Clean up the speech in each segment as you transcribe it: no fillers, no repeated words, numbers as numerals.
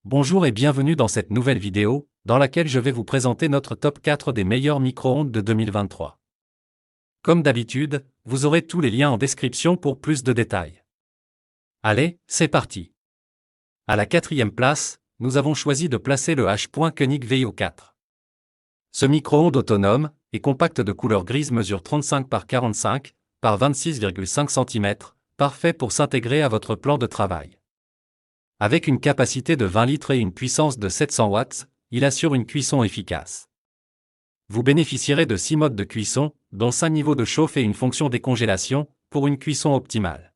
Bonjour et bienvenue dans cette nouvelle vidéo, dans laquelle je vais vous présenter notre top 4 des meilleurs micro-ondes de 2023. Comme d'habitude, vous aurez tous les liens en description pour plus de détails. Allez, c'est parti. À la quatrième place, nous avons choisi de placer le H.Koenig VIO4. Ce micro-ondes autonome et compact de couleur grise mesure 35 par 45 par 26,5 cm, parfait pour s'intégrer à votre plan de travail. Avec une capacité de 20 litres et une puissance de 700 watts, il assure une cuisson efficace. Vous bénéficierez de 6 modes de cuisson, dont 5 niveaux de chauffe et une fonction décongélation, pour une cuisson optimale.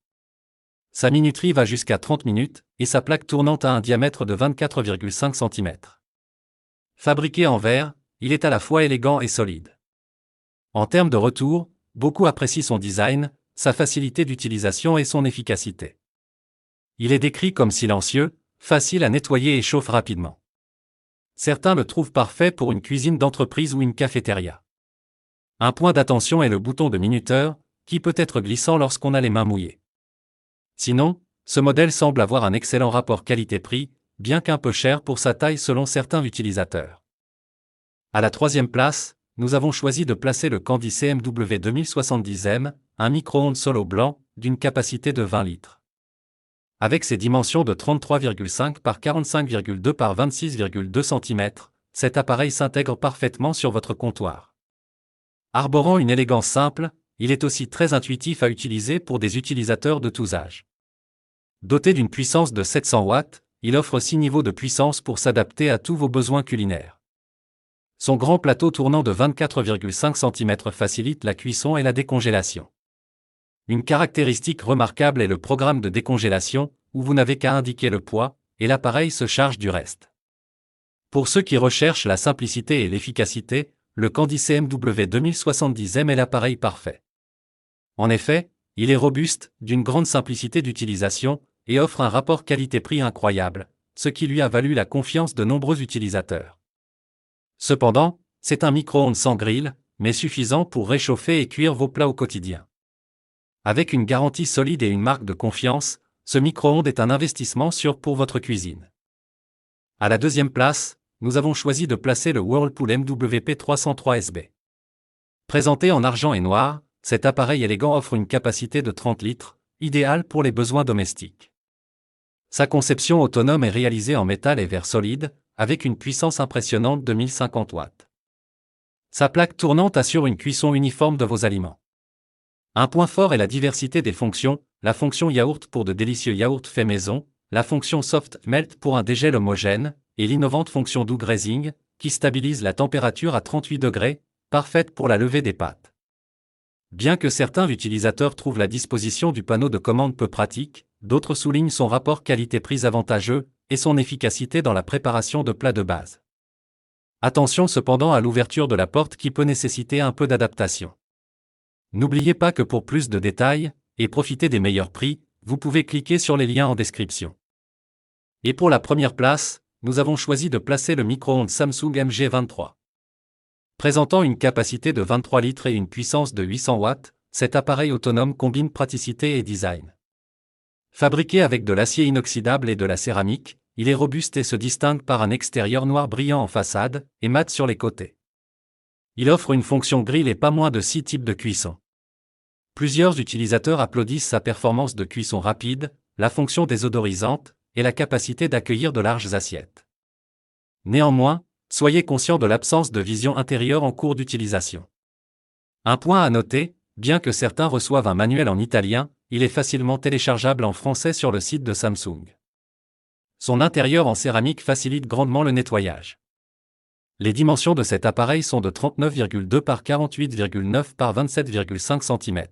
Sa minuterie va jusqu'à 30 minutes, et sa plaque tournante a un diamètre de 24,5 cm. Fabriqué en verre, il est à la fois élégant et solide. En termes de retour, beaucoup apprécient son design, sa facilité d'utilisation et son efficacité. Il est décrit comme silencieux, facile à nettoyer et chauffe rapidement. Certains le trouvent parfait pour une cuisine d'entreprise ou une cafétéria. Un point d'attention est le bouton de minuteur, qui peut être glissant lorsqu'on a les mains mouillées. Sinon, ce modèle semble avoir un excellent rapport qualité-prix, bien qu'un peu cher pour sa taille selon certains utilisateurs. À la troisième place, nous avons choisi de placer le Candy CMW 2070M, un micro-ondes solo blanc, d'une capacité de 20 litres. Avec ses dimensions de 33,5 par 45,2 par 26,2 cm, cet appareil s'intègre parfaitement sur votre comptoir. Arborant une élégance simple, il est aussi très intuitif à utiliser pour des utilisateurs de tous âges. Doté d'une puissance de 700 watts, il offre 6 niveaux de puissance pour s'adapter à tous vos besoins culinaires. Son grand plateau tournant de 24,5 cm facilite la cuisson et la décongélation. Une caractéristique remarquable est le programme de décongélation, où vous n'avez qu'à indiquer le poids, et l'appareil se charge du reste. Pour ceux qui recherchent la simplicité et l'efficacité, le Candy CMW 2070M est l'appareil parfait. En effet, il est robuste, d'une grande simplicité d'utilisation, et offre un rapport qualité-prix incroyable, ce qui lui a valu la confiance de nombreux utilisateurs. Cependant, c'est un micro-ondes sans grille, mais suffisant pour réchauffer et cuire vos plats au quotidien. Avec une garantie solide et une marque de confiance, ce micro-ondes est un investissement sûr pour votre cuisine. À la deuxième place, nous avons choisi de placer le Whirlpool MWP 303SB. Présenté en argent et noir, cet appareil élégant offre une capacité de 30 litres, idéal pour les besoins domestiques. Sa conception autonome est réalisée en métal et verre solide, avec une puissance impressionnante de 1050 watts. Sa plaque tournante assure une cuisson uniforme de vos aliments. Un point fort est la diversité des fonctions, la fonction yaourt pour de délicieux yaourts faits maison, la fonction soft melt pour un dégel homogène, et l'innovante fonction doux grazing, qui stabilise la température à 38 degrés, parfaite pour la levée des pâtes. Bien que certains utilisateurs trouvent la disposition du panneau de commande peu pratique, d'autres soulignent son rapport qualité-prix avantageux, et son efficacité dans la préparation de plats de base. Attention cependant à l'ouverture de la porte qui peut nécessiter un peu d'adaptation. N'oubliez pas que pour plus de détails, et profiter des meilleurs prix, vous pouvez cliquer sur les liens en description. Et pour la première place, nous avons choisi de placer le micro-ondes Samsung MG23. Présentant une capacité de 23 litres et une puissance de 800 watts, cet appareil autonome combine praticité et design. Fabriqué avec de l'acier inoxydable et de la céramique, il est robuste et se distingue par un extérieur noir brillant en façade, et mat sur les côtés. Il offre une fonction grill et pas moins de 6 types de cuisson. Plusieurs utilisateurs applaudissent sa performance de cuisson rapide, la fonction désodorisante, et la capacité d'accueillir de larges assiettes. Néanmoins, soyez conscient de l'absence de vision intérieure en cours d'utilisation. Un point à noter, bien que certains reçoivent un manuel en italien, il est facilement téléchargeable en français sur le site de Samsung. Son intérieur en céramique facilite grandement le nettoyage. Les dimensions de cet appareil sont de 39,2 par 48,9 par 27,5 cm.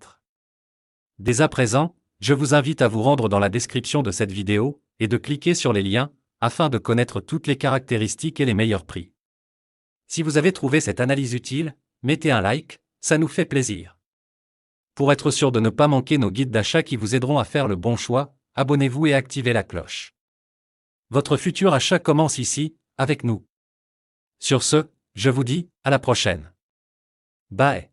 Dès à présent, je vous invite à vous rendre dans la description de cette vidéo, et de cliquer sur les liens, afin de connaître toutes les caractéristiques et les meilleurs prix. Si vous avez trouvé cette analyse utile, mettez un like, ça nous fait plaisir. Pour être sûr de ne pas manquer nos guides d'achat qui vous aideront à faire le bon choix, abonnez-vous et activez la cloche. Votre futur achat commence ici, avec nous. Sur ce, je vous dis, à la prochaine. Bye.